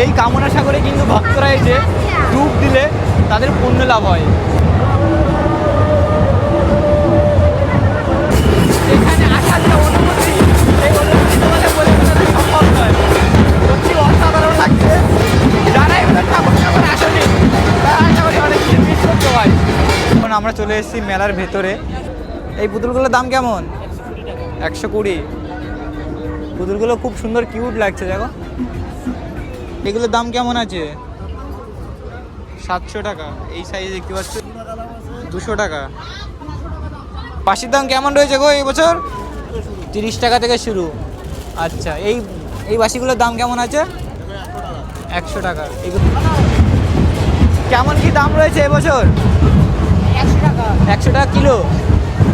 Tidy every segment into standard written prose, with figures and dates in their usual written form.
এই কামনা সাগরে কিন্তু ভক্তরা এসে ডুব দিলে তাদের পুণ্য লাভ হয়। এখানে আসার যে অনুভূতি, এই অনুভূতি তোমাদের বলে বোঝানো সম্ভব নয়। সত্যি অসাধারণ লাগছে। যারা এবার ঠাকুরনগর আসেনি তারা আশা করি অনেক কিছু মিস করতে হয়। এখন আমরা চলে এসেছি মেলার ভেতরে। এই পুতুলগুলোর দাম কেমন? 120। পুতুলগুলো খুব সুন্দর কিউট লাগছে, দেখো। এগুলোর দাম কেমন আছে? 700 টাকা। এই সাইজ দেখতে পাচ্ছ 200 টাকা। বাঁশির দাম কেমন রয়েছে গো এই বছর? 30 টাকা থেকে শুরু। আচ্ছা, এই বাঁশিগুলোর দাম কেমন আছে? 100 টাকা। কেমন কি দাম রয়েছে এবছর? 100 টাকা। 100 টাকা কিলো।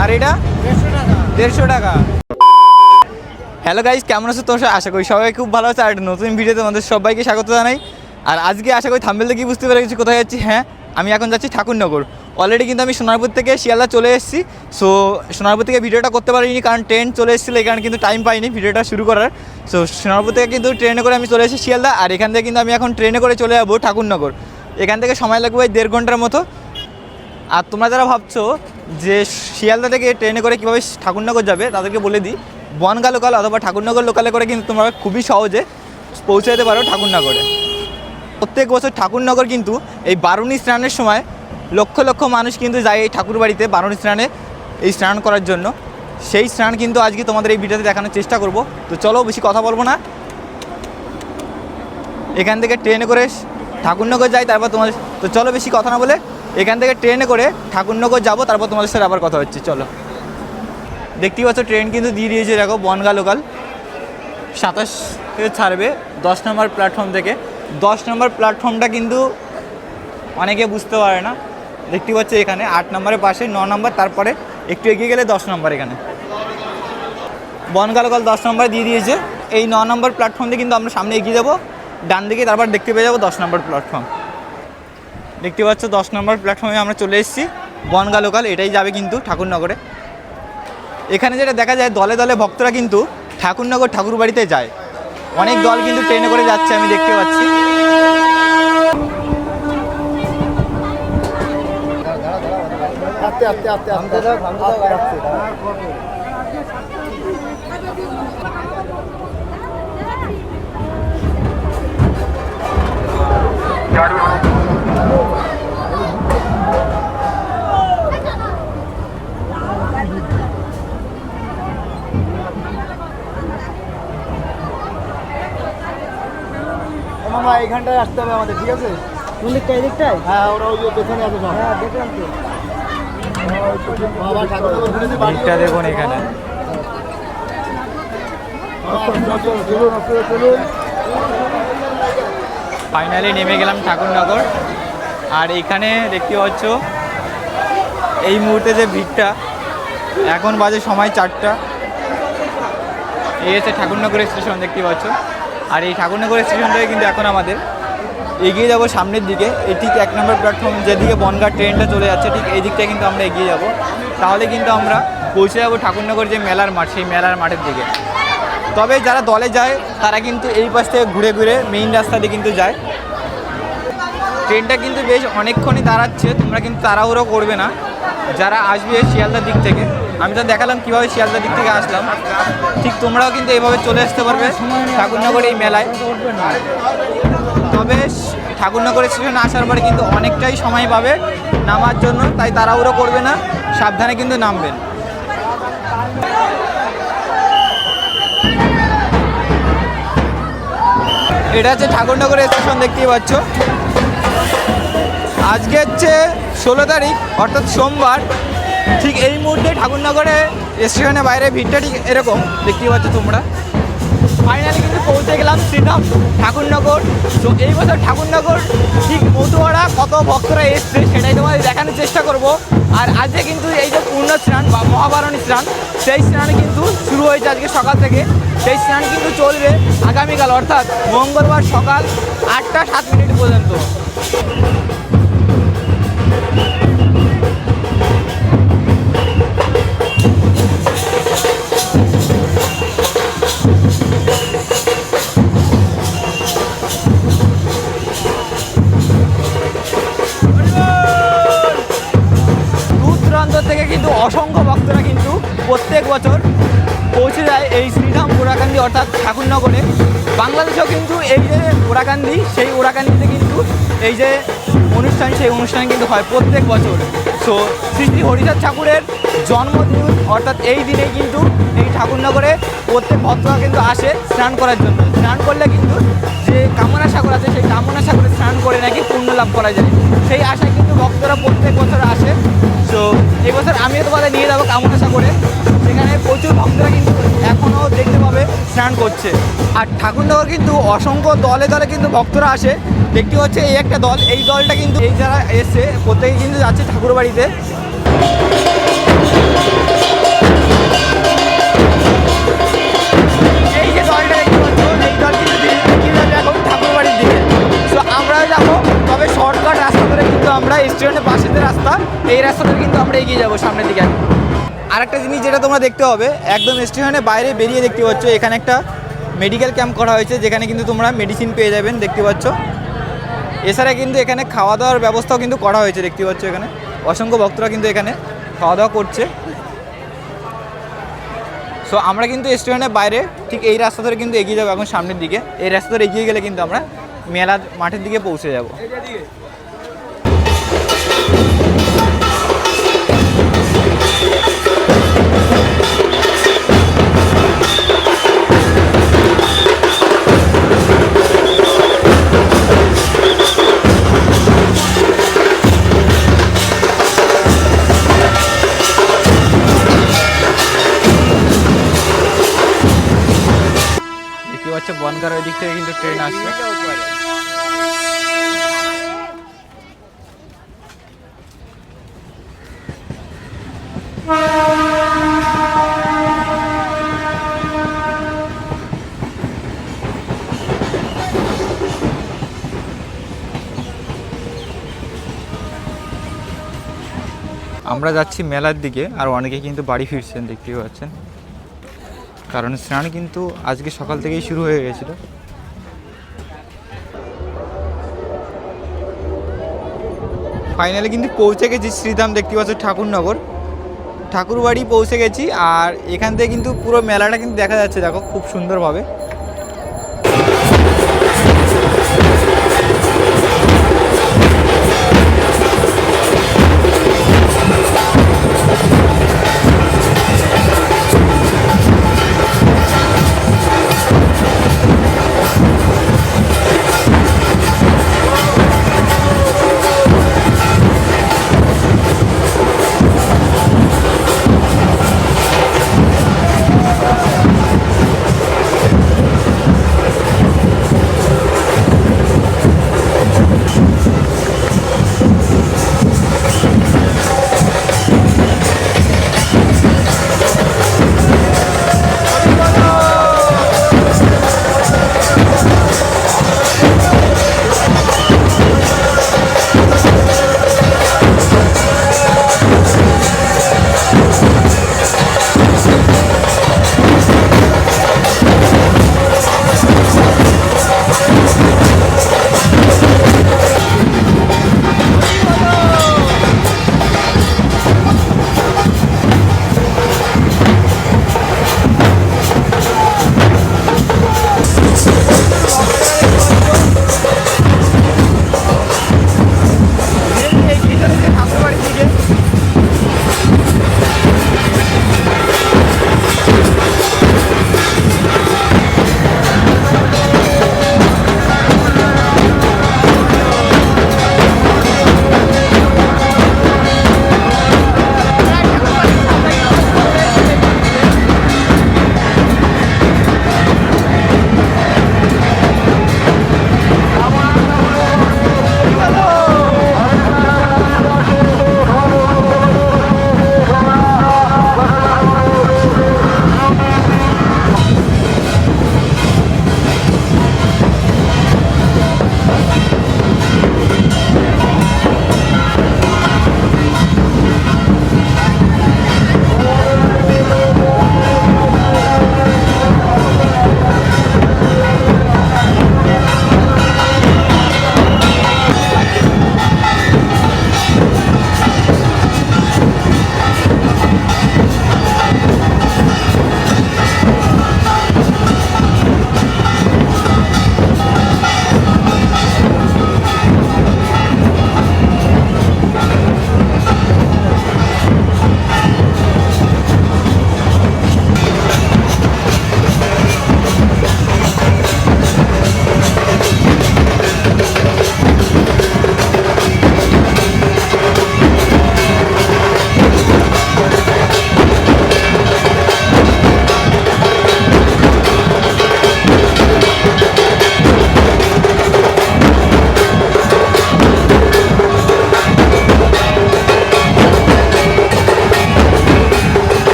আর এটা 150 টাকা। হ্যালো গাইস, কেমন আছো তোমরা? আশা করি সবাই খুব ভালো আছে। আর নতুন ভিডিওতে তোমাদের সবাইকে স্বাগত জানাই। আর আজকে আশা করি থাম্বনেল দেখে বুঝতে পেরে গেছি কোথায় যাচ্ছি। হ্যাঁ, আমি এখন যাচ্ছি ঠাকুরনগর। অলরেডি কিন্তু আমি সোনারপুর থেকে শিয়ালদা চলে এসেছি। সো সোনারপুর থেকে ভিডিওটা করতে পারিনি, কারণ ট্রেন চলে এসেছিলো, এই কারণে কিন্তু টাইম পাইনি ভিডিওটা শুরু করার। সো সোনারপুর থেকে কিন্তু ট্রেনে করে আমি চলে এসেছি শিয়ালদা। আর এখান থেকে কিন্তু আমি এখন ট্রেনে করে চলে যাবো ঠাকুরনগর। এখান থেকে সময় লাগবে 1.5 ঘন্টার মতো। আর তোমরা যারা ভাবছো যে শিয়ালদা থেকে ট্রেনে করে কীভাবে ঠাকুরনগর যাবে, তাদেরকে বলে দিই, বনগাঁ লোকাল অথবা ঠাকুরনগর লোকালে করে কিন্তু তোমরা খুবই সহজে পৌঁছে যেতে পারো ঠাকুরনগরে। প্রত্যেক বছর ঠাকুরনগর কিন্তু এই বারুণী স্নানের সময় লক্ষ লক্ষ মানুষ কিন্তু যায় এই ঠাকুর বাড়িতে বারুণী স্নানে, এই স্নান করার জন্য। সেই স্নান কিন্তু আজকে তোমাদের এই ভিডিওতে দেখানোর চেষ্টা করব। তো চলো, বেশি কথা বলবো না, এখান থেকে ট্রেনে করে ঠাকুরনগর যাই, তারপর তোমাদের। তো চলো, বেশি কথা না বলে এখান থেকে ট্রেনে করে ঠাকুরনগর যাবো, তারপর তোমাদের সাথে আবার কথা হচ্ছে। চলো, দেখতেই পাচ্ছ ট্রেন কিন্তু দিয়ে দিয়েছে, দেখো বনগাঁ লোকাল 27 থেকে ছাড়বে 10 নম্বর প্ল্যাটফর্ম থেকে। 10 নম্বর প্ল্যাটফর্মটা কিন্তু অনেকে বুঝতে পারে না। দেখতে পাচ্ছ এখানে 8 নম্বরের পাশে 9 নম্বর, তারপরে একটু এগিয়ে গেলে 10 নম্বর। এখানে বনগাঁ লোকাল 10 নম্বর দিয়ে দিয়েছে। এই 9 নম্বর প্ল্যাটফর্ম দিয়ে কিন্তু আমরা সামনে এগিয়ে যাবো ডান দিকে, তারপর দেখতে পেয়ে যাবো 10 নম্বর প্ল্যাটফর্ম। দেখতে পাচ্ছ 10 নম্বর প্ল্যাটফর্মে আমরা চলে এসেছি। বনগাঁ লোকাল এটাই যাবে কিন্তু ঠাকুরনগরে। এখানে যেটা দেখা যায়, দলে দলে ভক্তরা কিন্তু ঠাকুরনগর ঠাকুর বাড়িতে যায়। অনেক দল কিন্তু ট্রেনে করে যাচ্ছে, আমি দেখতে পাচ্ছি। এইখানটায় আসতে হবে আমাদের, ঠিক আছে? কোন দিকটা? এই দিকটায়? হ্যাঁ, ওরা ওই যে পেছনে আছে সব। হ্যাঁ, দেখলাম তো। বাবা ঠাকুর দেখুন এখানে ফাইনালি নেমে গেলাম ঠাকুরনগর। আর এইখানে দেখতে পাচ্ছ এই মুহূর্তে যে ভিড়টা, এখন বাজে সময় 4টা। এই হচ্ছে ঠাকুরনগর স্টেশন, দেখতে পাচ্ছ। আর এই ঠাকুরনগর স্টেশন থেকে কিন্তু এখন আমাদের এগিয়ে যাব সামনের দিকে। এই ঠিক 1 নম্বর প্ল্যাটফর্ম যেদিকে বনগাঁ ট্রেনটা চলে যাচ্ছে, ঠিক এই দিকটায় কিন্তু আমরা এগিয়ে যাব। তাহলে কিন্তু আমরা পৌঁছে যাবো ঠাকুরনগর যে মেলার মাঠ, সেই মেলার মাঠের দিকে। তবে যারা দলে যায় তারা কিন্তু এই পাশ থেকে ঘুরে ঘুরে মেইন রাস্তা দিয়ে কিন্তু যায়। ট্রেনটা কিন্তু বেশ অনেকক্ষণই দাঁড়াচ্ছে, তোমরা কিন্তু তাড়াহুড়ো করবে না যারা আসবে শিয়ালদার দিক থেকে। আমি তো দেখালাম কীভাবে শিয়ালদার দিক থেকে আসলাম, ঠিক তোমরাও কিন্তু এইভাবে চলে আসতে পারবে ঠাকুরনগর এই মেলায়। তবে ঠাকুরনগর স্টেশনে আসার পরে কিন্তু অনেকটাই সময় পাবে নামার জন্য, তাই তাড়াহুড়ো করবে না, সাবধানে কিন্তু নামবেন। এটা হচ্ছে ঠাকুরনগর স্টেশন, দেখতেই পাচ্ছ। আজকে হচ্ছে 16 তারিখ, অর্থাৎ সোমবার। ঠিক এই মুহূর্তে ঠাকুরনগরে স্টেশনের বাইরে ভিড়টা ঠিক এরকম দেখতেই পাচ্ছ তোমরা। ফাইনালি কিন্তু পৌঁছে গেলাম শ্রীরাম ঠাকুরনগর। তো এই বছর ঠাকুরনগর ঠিক মতুয়ারা কত ভক্তরা এসছে সেটাই তোমাদের দেখানোর চেষ্টা করব। আর আজকে কিন্তু এই যে পূর্ণ স্নান বা মহাবারণী স্নান, সেই স্নান কিন্তু শুরু হয়েছে আজকে সকাল থেকে। সেই স্নান কিন্তু চলবে আগামীকাল, অর্থাৎ মঙ্গলবার সকাল 8টা 7 মিনিট পর্যন্ত। অসংখ্য ভক্তরা কিন্তু প্রত্যেক বছর পৌঁছে যায় এই শ্রীধাম ওরাকান্দি অর্থাৎ ঠাকুরনগরে। বাংলাদেশেও কিন্তু এই যে ওরাকান্দি, সেই ওরাকান্দিতে কিন্তু এই যে অনুষ্ঠান, সেই অনুষ্ঠান কিন্তু হয় প্রত্যেক বছর। সো শ্রী শ্রী হরিচাঁদ ঠাকুরের জন্মদিন অর্থাৎ এই দিনে কিন্তু এই ঠাকুরনগরে প্রত্যেক ভক্তরা কিন্তু আসে স্নান করার জন্য। স্নান করলে কিন্তু যে কামনা সাগর আছে, সেই কামনা সাগরে স্নান করে নাকি পুণ্য লাভ করা যায়, সেই আশায় কিন্তু ভক্তরা প্রত্যেক বছর আসে। সো এই বছর আমিও তোমাদের নিয়ে যাবো কামনা সাগরে, সেখানে প্রচুর ভক্তরা কিন্তু এখনও দেখতে পাবে স্নান করছে। আর ঠাকুরনগর কিন্তু অসংখ্য দলে দলে কিন্তু ভক্তরা আসে। দেখতে হচ্ছে এই একটা দল, এই দলটা কিন্তু এই যারা এসছে প্রত্যেকে কিন্তু যাচ্ছে ঠাকুর বাড়িতে। এই যে দলটা দেখতে পাচ্ছ, এই দল কিন্তু এগিয়ে যাবে এখন ঠাকুর বাড়ির দিকে। তো আমরা যাবো, তবে শর্টকাট রাস্তা ধরে কিন্তু আমরা স্টেশনের পাশে যে রাস্তা, এই রাস্তা ধরে কিন্তু আমরা এগিয়ে যাবো সামনের দিকে। আরেকটা জিনিস যেটা তোমরা দেখতে হবে, একদম স্টেশনের বাইরে বেরিয়ে দেখতে পাচ্ছ এখানে একটা মেডিকেল ক্যাম্প করা হয়েছে, যেখানে কিন্তু তোমরা মেডিসিন পেয়ে যাবেন দেখতে পাচ্ছ। এছাড়া কিন্তু এখানে খাওয়া দাওয়ার ব্যবস্থাও কিন্তু করা হয়েছে দেখতে পাচ্ছ। এখানে অসংখ্য ভক্তরা কিন্তু এখানে খাওয়া দাওয়া করছে। সো আমরা কিন্তু স্টেশনের বাইরে ঠিক এই রাস্তা ধরে কিন্তু এগিয়ে যাবো এখন সামনের দিকে। এই রাস্তা ধরে এগিয়ে গেলে কিন্তু আমরা মেলা মাঠের দিকে পৌঁছে যাব। বনগার ওই দিক থেকে কিন্তু ট্রেন আসছে। আমরা যাচ্ছি মেলার দিকে, আর অনেকে কিন্তু বাড়ি ফিরছেন দেখতেই পাচ্ছেন, কারণ স্নান কিন্তু আজকে সকাল থেকেই শুরু হয়ে গেছিল। ফাইনালি কিন্তু পৌঁছে গেছি শ্রীধাম, দেখতে পাচ্ছ ঠাকুরনগর, ঠাকুরবাড়ি পৌঁছে গেছি। আর এখান থেকে কিন্তু পুরো মেলাটা কিন্তু দেখা যাচ্ছে, দেখো খুব সুন্দরভাবে।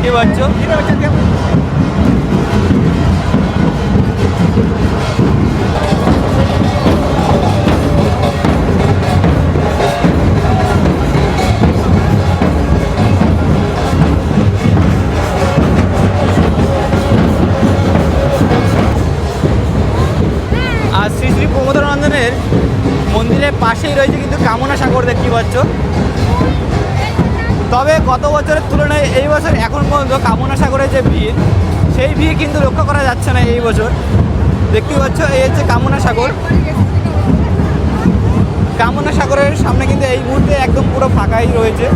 দেখতে পাচ্ছ। আর শ্রী শ্রী প্রমোদানন্দের মন্দিরের পাশেই রয়েছে কিন্তু কামনা সাগর দেখতে পাচ্ছ। তবে গত বছরের তুলনায় এই বছর এখন পর্যন্ত কামনা সাগরের যে ভিড়, সেই ভিড় কিন্তু লক্ষ্য করা যাচ্ছে না এই বছর। দেখতে পাচ্ছ এই হচ্ছে কামনা সাগর। কামনা সাগরের সামনে কিন্তু এই মুহূর্তে একদম পুরো ফাঁকাই রয়েছে।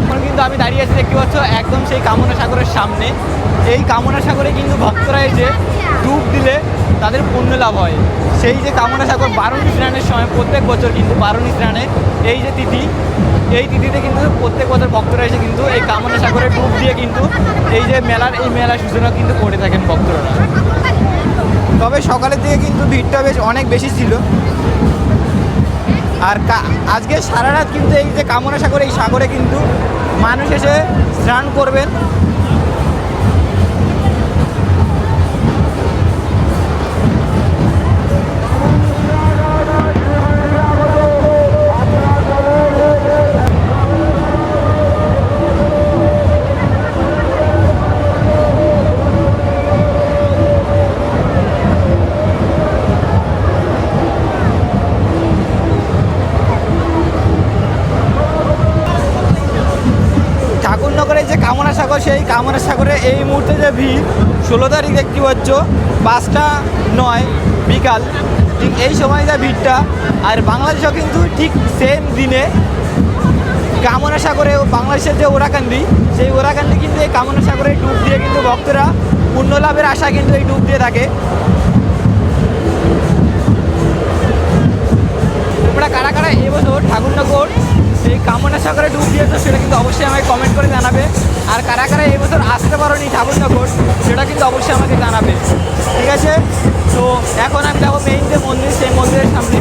এখন কিন্তু আমি দাঁড়িয়ে আছি দেখতে পাচ্ছ একদম সেই কামনা সাগরের সামনে। এই কামনা সাগরে কিন্তু ভক্তরা এসে ডুব দিলে তাদের পুণ্য লাভ হয়। সেই যে কামনা সাগর বারুণী স্নানের সময় প্রত্যেক বছর কিন্তু বারুণী স্নানে এই যে তিথি, এই তিথিতে কিন্তু প্রত্যেক বছর ভক্তরা এসে কিন্তু এই কামনা সাগরে ডুব দিয়ে কিন্তু এই যে মেলার সূচনা কিন্তু করে থাকেন ভক্তরা। তবে সকালের দিকে কিন্তু ভিড়টা বেশ অনেক বেশি ছিল। আর আজকে সারা রাত কিন্তু এই যে কামনা সাগর, এই সাগরে কিন্তু মানুষ এসে স্নান করবেন। ঠাকুরনগরের যে কামনা সাগর, সেই কামনা সাগরে এই মুহূর্তে যে ভিড়, 16 তারিখ দেখতে পাচ্ছ 5:09 বিকাল, ঠিক এই সময় যা ভিড়টা। আর বাংলাদেশেও কিন্তু ঠিক সেম দিনে কামনা সাগরে বাংলাদেশের যে ওরাকান্দি, সেই ওরাকান্দি কিন্তু এই কামনা সাগরে ডুব দিয়ে কিন্তু ভক্তরা পুণ্য লাভের আশায় কিন্তু এই ডুব দিয়ে থাকে। তোমরা কারা কারা এবছর ঠাকুরনগর এই কামনা সাগরে ডুব দিয়েছো সেটা কিন্তু অবশ্যই আমাকে কমেন্ট করে জানাবে। আর কারা কারা এবছর আসতে পারোনি ঠাকুরনগর সেটা কিন্তু অবশ্যই আমাকে জানাবে, ঠিক আছে? তো এখন আমি যাবো মেইন যে মন্দির, সেই মন্দিরের সামনে।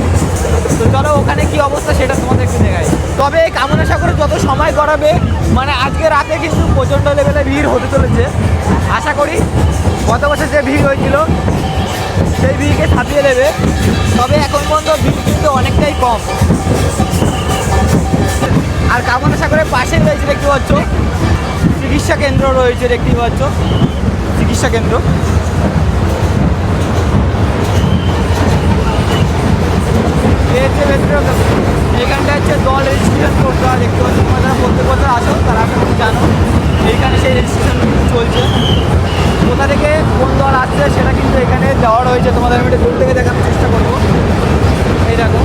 তো চলো ওখানে কি অবস্থা সেটা তোমাদের একটু দেখাই। তবে এই কামনা সাগরে যত সময় গড়াবে, মানে আজকে রাতে কিন্তু প্রচণ্ড লেভেলে ভিড় হতে চলেছে। আশা করি গত বছর যে ভিড় হয়েছিল সেই ভিড়কে ছাপিয়ে দেবে। তবে এখন পর্যন্ত ভিড় কিন্তু অনেকটাই কম। আর কামনা সাগরের পাশেই রয়েছে দেখতে পাচ্ছ চিকিৎসা কেন্দ্র রয়েছে, দেখতেই পাচ্ছ চিকিৎসা কেন্দ্র। এইখানটা হচ্ছে জল রেজিস্ট্রেশন করতে হয়, দেখতে পাচ্ছ। তোমরা যারা প্রত্যেক বছর আসো তারা তুমি জানো এইখানে সেই রেজিস্ট্রেশন চলছে। কোথা থেকে কোন দল আসছে সেটা কিন্তু এখানে দেওয়া রয়েছে। তোমাদের আমি একটু দূর থেকে দেখানোর চেষ্টা করবো। এই দেখো,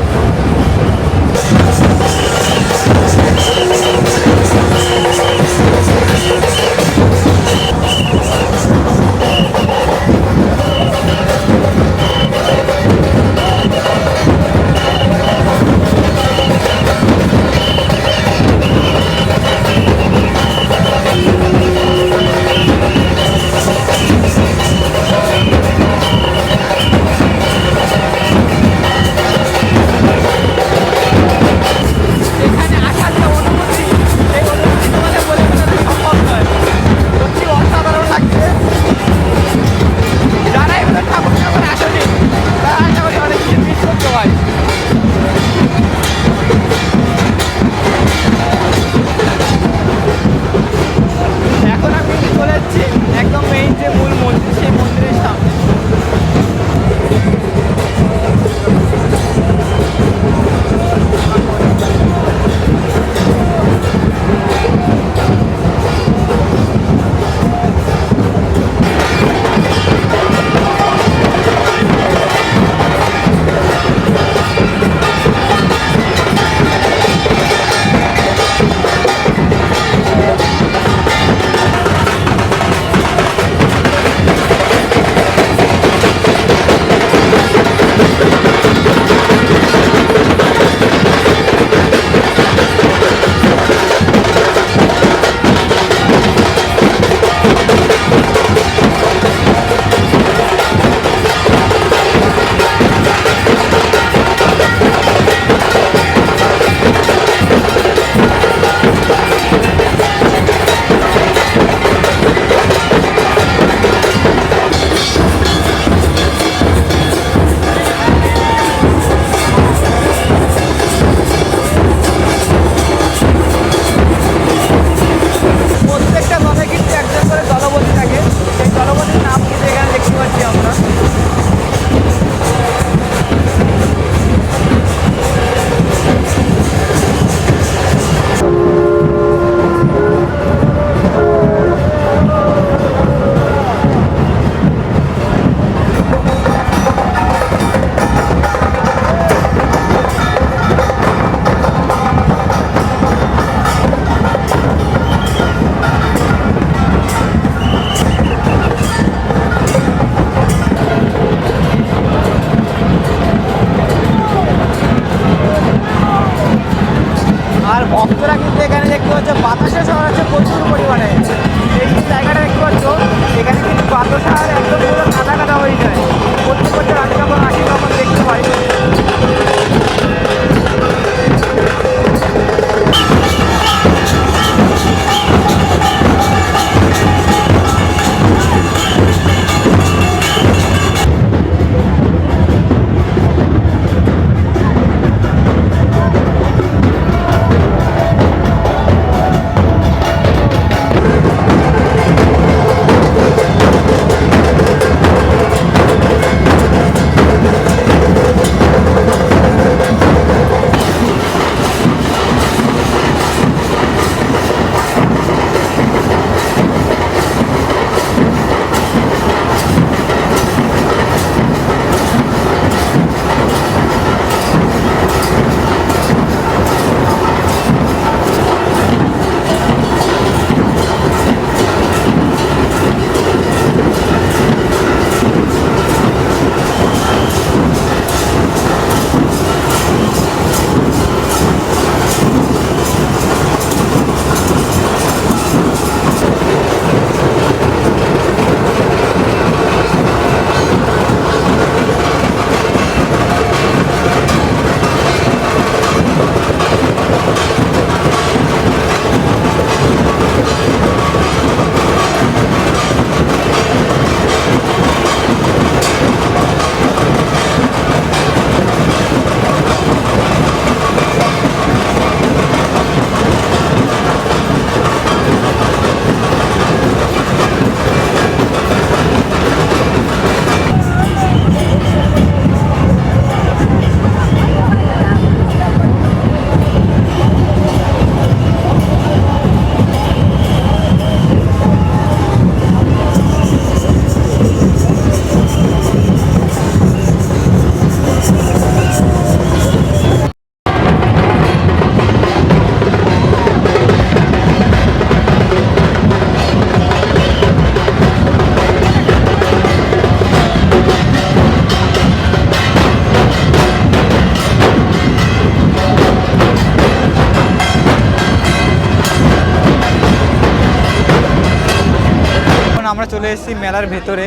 এখন আমরা চলে এসেছি মেলার ভেতরে।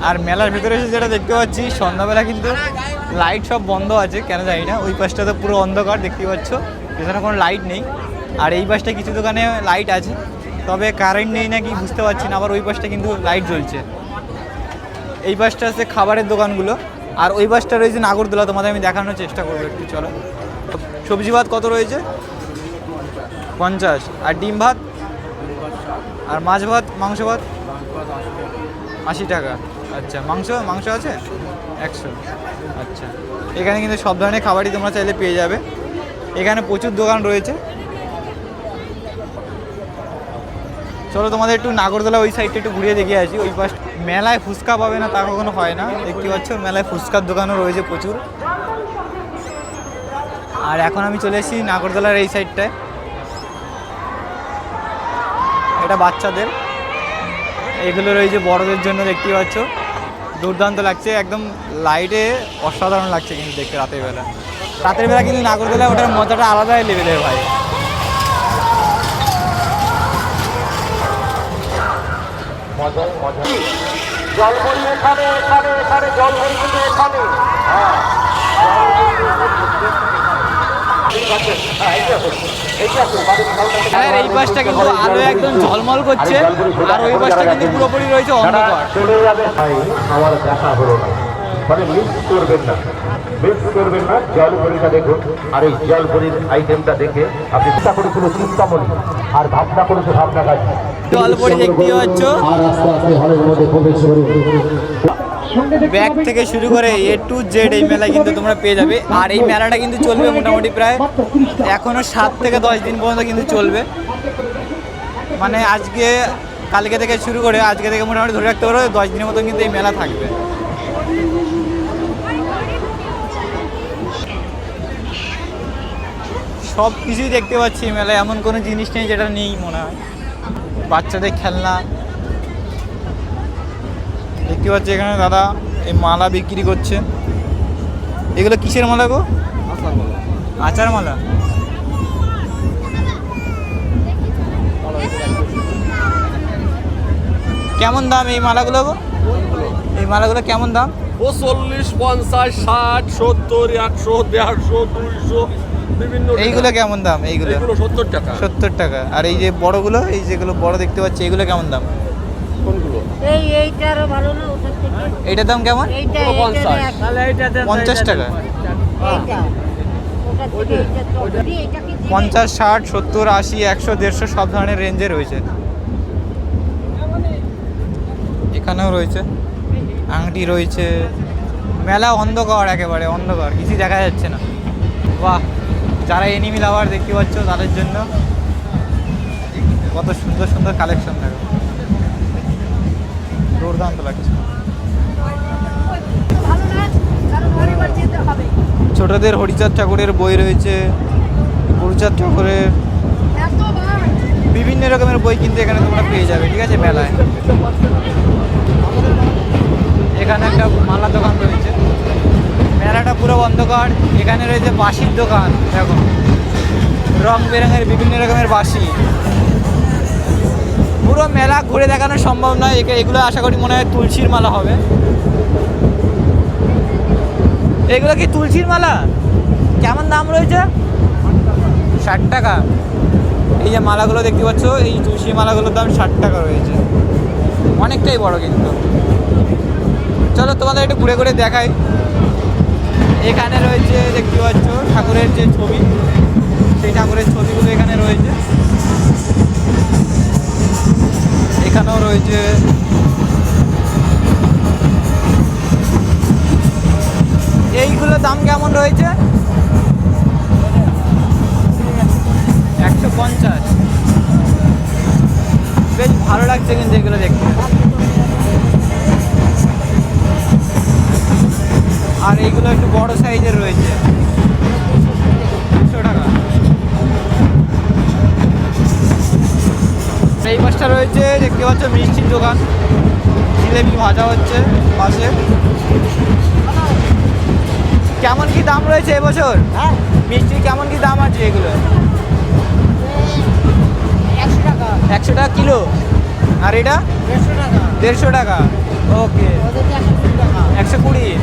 আর মেলার ভেতরে এসে যেটা দেখতে পাচ্ছি, সন্ধ্যাবেলা কিন্তু লাইট সব বন্ধ আছে, কেন জানি না। ওই পাশটা তো পুরো অন্ধকার দেখতে পাচ্ছ, এখানে কোনো লাইট নেই। আর এই পাশটা কিছু দোকানে লাইট আছে, তবে কারেন্ট নেই নাকি বুঝতে পারছি না। আবার ওই পাশটা কিন্তু লাইট জ্বলছে। এই পাশটা আছে খাবারের দোকানগুলো, আর ওই পাশটা রয়েছে নাগরদোলা। তোমাদের আমি দেখানোর চেষ্টা করবো একটু, চলো। সবজি ভাত কত রয়েছে? 50। আর ডিম ভাত আর মাছ ভাত, মাংস ভাত 80 টাকা। আচ্ছা, মাংস আছে 100। আচ্ছা, এখানে কিন্তু সব ধরনের খাবারই তোমরা চাইলে পেয়ে যাবে। এখানে প্রচুর দোকান রয়েছে। চলো তোমাদের একটু নাগরদোলা ওই সাইডটা একটু ঘুরিয়ে দেখিয়ে আসি। ওই পাশ মেলায় ফুচকা পাবে না তা কখনো হয় না, দেখতে পাচ্ছ মেলায় ফুচকার দোকানও রয়েছে প্রচুর। আর এখন আমি চলে এসেছি নাগরদোলার এই সাইডটায়। এটা বাচ্চাদের, এগুলো রয়েছে বড়দের জন্য, দেখতে পাচ্ছ দুর্দান্ত লাগছে, একদম লাইটে অসাধারণ লাগছে কিন্তু দেখতে। রাতের বেলা কিন্তু নাগরদোলায় ওটার মজাটা আলাদাই লেভেলের ভাই। জলপরি এখানে জলপরি কিন্তু এখানে। আর এই পাশটা কিন্তু আলো একদম ঝলমল করছে, আর ওই পাশটা কিন্তু পুরোপুরি রয়েছে অন্ধকার। আমার দেখা হলো না, মানে মিস করবেন না জলপরিটা দেখুন। আর এই জলপরির আইটেমটা দেখে আপনি চিন্তা করেছিল চিন্তামণি, আর ভাবনা করেছে ভাবনা কাজ। জলপরি দেখতে পাচ্ছ, আর আস্তে আস্তে হলের মধ্যে প্রবেশ করুন। ব্যাগ থেকে শুরু করে A to Z এই মেলায় কিন্তু তোমরা পেয়ে যাবে। আর এই মেলাটা কিন্তু চলবে মোটামুটি প্রায় এখনও 7 থেকে 10 দিন পর্যন্ত কিন্তু চলবে। মানে কালকে থেকে শুরু করে আজকে থেকে মোটামুটি ধরে রাখতে পারো 10 দিনের মতো কিন্তু এই মেলা থাকবে। সব কিছুই দেখতে পাচ্ছি মেলায়, এমন কোনো জিনিস নেই যেটা নেই মনে হয়। বাচ্চাদের খেলনা দেখতে পাচ্ছি এখানে দাদা এই মালা বিক্রি করছে। এগুলো কিসের মালা গো? আচার মালা। কেমন দাম এই মালাগুলো গো? এই মালাগুলো কেমন দাম? 40, 50, 60, 70, 100, 150, 200 বিভিন্ন। এইগুলো কেমন দাম? এইগুলো 70 টাকা। 70 টাকা। আর এই যে বড়গুলো, এই যেগুলো বড় দেখতে পাচ্ছি, এগুলো কেমন দাম? কোনগুলো? এইটারও ভালো না ওটার থেকে? এইটার দাম কেমন? এইটা 50। তাহলে এইটা দেন 50 টাকা। এইটা ওটার থেকে এইটা তো এইটা কি 50, 60, 70, 80, 100, 150 সব ধরনের রেঞ্জে রয়েছে। এখানেও রয়েছে আংটি রয়েছে। মেলা অন্ধকার, একেবারে অন্ধকার, কিছুই দেখা যাচ্ছে না। বাহ, যারা এনিমি লাভার দেখতে পাচ্ছ তাদের জন্য কত সুন্দর সুন্দর কালেকশন দেখো, দুর্দান্ত লাগছে। ভালো না কারণ পরিবার যেতে হবে। ছোটদের হরিচাঁদ ঠাকুরের বই রয়েছে, গুরুচাঁদ ঠাকুরের এত ভাই বিভিন্ন রকমের বই কিন্তু এখানে তোমরা পেয়ে যাবে, ঠিক আছে মেলায়। এখানে একটা মালা দোকান রয়েছে। মেলাটা পুরো অন্ধকার। এখানে রয়েছে বাঁশির দোকান, দেখো রং বেরঙের বিভিন্ন রকমের বাঁশি। পুরো মেলা ঘুরে দেখানো সম্ভব নয়, এগুলো আশা করি মনে হয় তুলসীর মালা হবে। এগুলো কি তুলসীর মালা? কেমন দাম রয়েছে? 60 টাকা। এই যে মালাগুলো দেখতে পাচ্ছ, এই তুলসী মালাগুলোর দাম 60 টাকা রয়েছে, অনেকটাই বড় কিন্তু। চলো তোমাদের একটু ঘুরে ঘুরে দেখাই। এখানে রয়েছে দেখতে পাচ্ছ ঠাকুরের যে ছবি, সেই ঠাকুরের ছবিগুলো এখানে রয়েছে। এখানেও রয়েছে। এইগুলোর দাম কেমন রয়েছে? 150। বেশ ভালো লাগছে কিন্তু এগুলো দেখতে। আর এইগুলো একটু বড় সাইজের রয়েছে, 200 টাকা। এই পাশটা রয়েছে দেখতে পাচ্ছ মিষ্টির দোকান, জিলেবি ভাজা হচ্ছে পাশে। কেমন কি দাম রয়েছে এবছর? হ্যাঁ মিষ্টির কেমন কি দাম আছে এগুলো? 100 টাকা 100 টাকা কিলো। আর এটা 150 টাকা 150 টাকা, ওকে। ওদের 120 টাকা 120।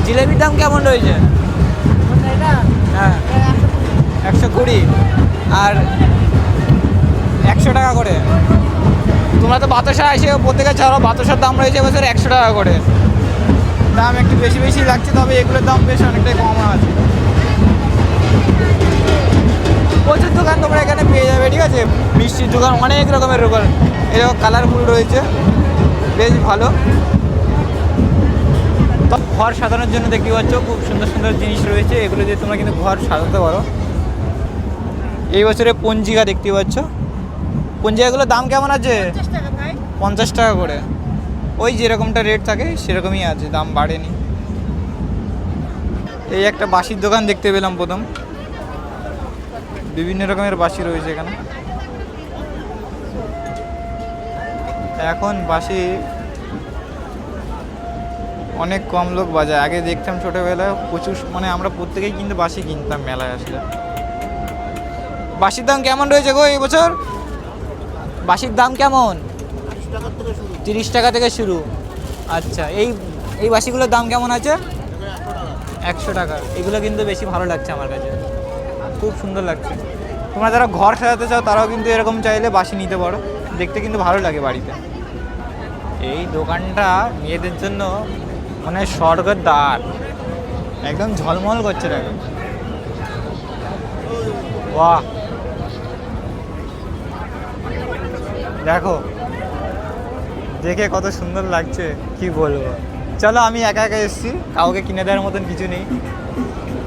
জিলেবির দাম কেমন রয়েছে? এটা হ্যাঁ, 120 আর 100 টাকা করে। তোমরা তো বাতাসা এসে প্রত্যেকে ছাড়ো, বাতাসার দাম রয়েছে বছর 100 টাকা করে। দাম একটু বেশি বেশি লাগছে, তবে এগুলোর দাম বেশ অনেকটাই কম আছে। প্রচুর দোকান তোমরা এখানে পেয়ে যাবে, ঠিক আছে। মিষ্টির দোকান, অনেক রকমের দোকান, এরকম কালারফুল রয়েছে, বেশ ভালো। তো ঘর সাজানোর জন্য দেখতে পাচ্ছ খুব সুন্দর সুন্দর জিনিস রয়েছে, এগুলো দিয়ে তোমরা কিন্তু ঘর সাজাতে পারো। এই বছরে পঞ্জিকা দেখতে পাচ্ছ, পঞ্জিকাগুলোর দাম কেমন আছে? 50 টাকা ভাই। 50 টাকা করে। ওই যেরকমটা রেট থাকে সেরকমই আছে, দাম বাড়েনি। এই একটা বাঁশির দোকান দেখতে পেলাম প্রথম, বিভিন্ন রকমের বাঁশি রয়েছে এখানে। এখন বাঁশি অনেক কম লোক বাজায়, আগে দেখতাম ছোটোবেলায় প্রচুর, মানে আমরা প্রত্যেকেই কিন্তু বাঁশি কিনতাম মেলায় আসলে। বাঁশির দাম কেমন রয়েছে গো এই বছর? বাঁশির দাম কেমন? 30 টাকা থেকে শুরু। আচ্ছা, এই বাঁশিগুলোর দাম কেমন আছে? 100 টাকা। এগুলো কিন্তু বেশি ভালো লাগছে আমার কাছে, খুব সুন্দর লাগছে। তোমরা যারা ঘর সাজাতে চাও তারাও কিন্তু এরকম চাইলে বাঁশি নিতে পারো, দেখতে কিন্তু ভালো লাগে বাড়িতে। এই দোকানটা মেয়েদের জন্য মানে স্বর্গের দ্বার, একদম ঝলমল করছে দেখো। বাহ, দেখো দেখে কত সুন্দর লাগছে, কি বলবো। চলো, আমি একা একা এসেছি, কাউকে কিনে দেওয়ার মতন কিছু নেই,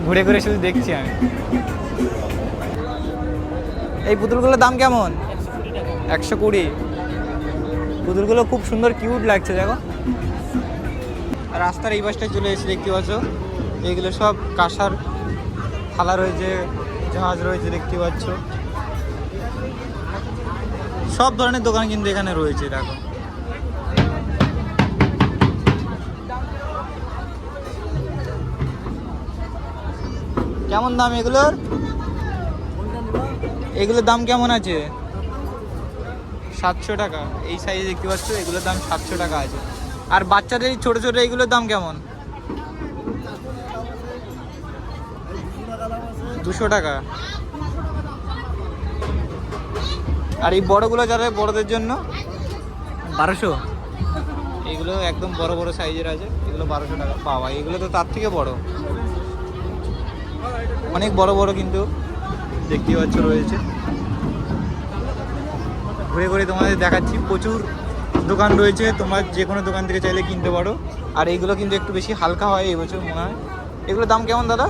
ঘুরে ঘুরে শুধু দেখছি আমি। এই পুতুলগুলোর দাম কেমন? 120। পুতুলগুলো খুব সুন্দর কিউট লাগছে দেখো। রাস্তার এই পাশটায় চলে এসে দেখতে পাচ্ছ, এইগুলো সব কাঁসার থালা রয়েছে, জাহাজ রয়েছে দেখতে পাচ্ছ। সব ধরনের দোকান কিন্তু এখানে রয়েছে দেখো। কেমন দাম এগুলোর? এগুলোর দাম কেমন আছে? 700 টাকা। এই সাইজে দেখতে পাচ্ছ, এগুলোর দাম 700 টাকা আছে। আর বাচ্চাদের এই ছোটো ছোটো এইগুলোর দাম কেমন? 200 টাকা। আর এই বড়গুলো যারা বড়দের জন্য 1200। এগুলো একদম বড় বড় সাইজের আছে, এগুলো 1200 টাকা পাওয়া। এগুলো তো তার থেকে বড়, অনেক বড় বড় কিন্তু দেখতে পাচ্ছ রয়েছে। ঘুরে ঘুরে তোমাদের দেখাচ্ছি, প্রচুর দোকান রয়েছে, তোমরা যে কোনো দোকান থেকে চাইলে কিনতে পারো। আর এইগুলো কিন্তু একটু বেশি হালকা হয় এই বছর মনে হয়। এগুলোর দাম কেমন দাদা?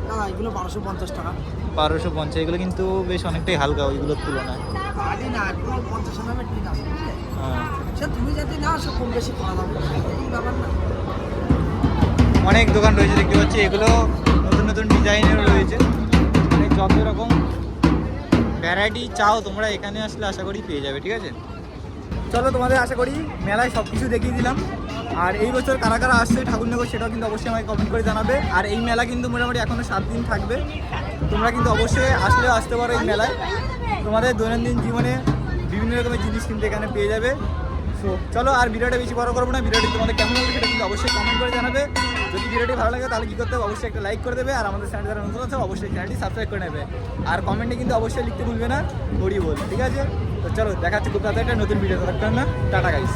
না, এগুলো 1250 টাকা। 1250। এগুলো কিন্তু বেশ অনেকটাই হালকা ওইগুলোর তুলনায়। আদি না, এগুলো 50 টাকা ঠিক আছে। হ্যাঁ, সে তুমি যদি না, সে কম বেশি করা যাবে, ব্যাপার না। অনেক দোকান রয়েছে দেখতে পাচ্ছি, এগুলো নতুন নতুন ডিজাইনের রয়েছে, মানে যত রকম ভ্যারাইটি চাও তোমরা এখানে আসলে আশা করি পেয়ে যাবে, ঠিক আছে। চলো, তোমাদের আশা করি মেলায় সব কিছু দেখিয়ে দিলাম। আর এই বছর কারা কারা আসছে ঠাকুরনগর সেটাও কিন্তু অবশ্যই আমাকে কমেন্ট করে জানাবে। আর এই মেলা কিন্তু মোটামুটি এখনও 7 দিন থাকবে, তোমরা কিন্তু অবশ্যই আসলেও আসতে পারো এই মেলায়। তোমাদের দৈনন্দিন জীবনে বিভিন্ন রকমের জিনিস কিন্তু এখানে পেয়ে যাবে। সো চলো, আর ভিডিওটা বেশি বড় করবো না। ভিডিওটি তোমাদের কেমন লাগবে সেটা কিন্তু অবশ্যই কমেন্ট করে জানাবে। যদি ভিডিওটি ভালো লাগে তাহলে কী করতে হবে, অবশ্যই একটা লাইক করে দেবে। আর আমাদের চ্যানেল যারা নতুন আছে অবশ্যই চ্যানেলটি সাবস্ক্রাইব করে নেবে। আর কমেন্টে কিন্তু অবশ্যই লিখতে ভুলবে না হরি বল, ঠিক আছে। তো চলো, দেখা হচ্ছে খুব তাড়াতাড়ি একটা নতুন ভিডিও। Tata guys.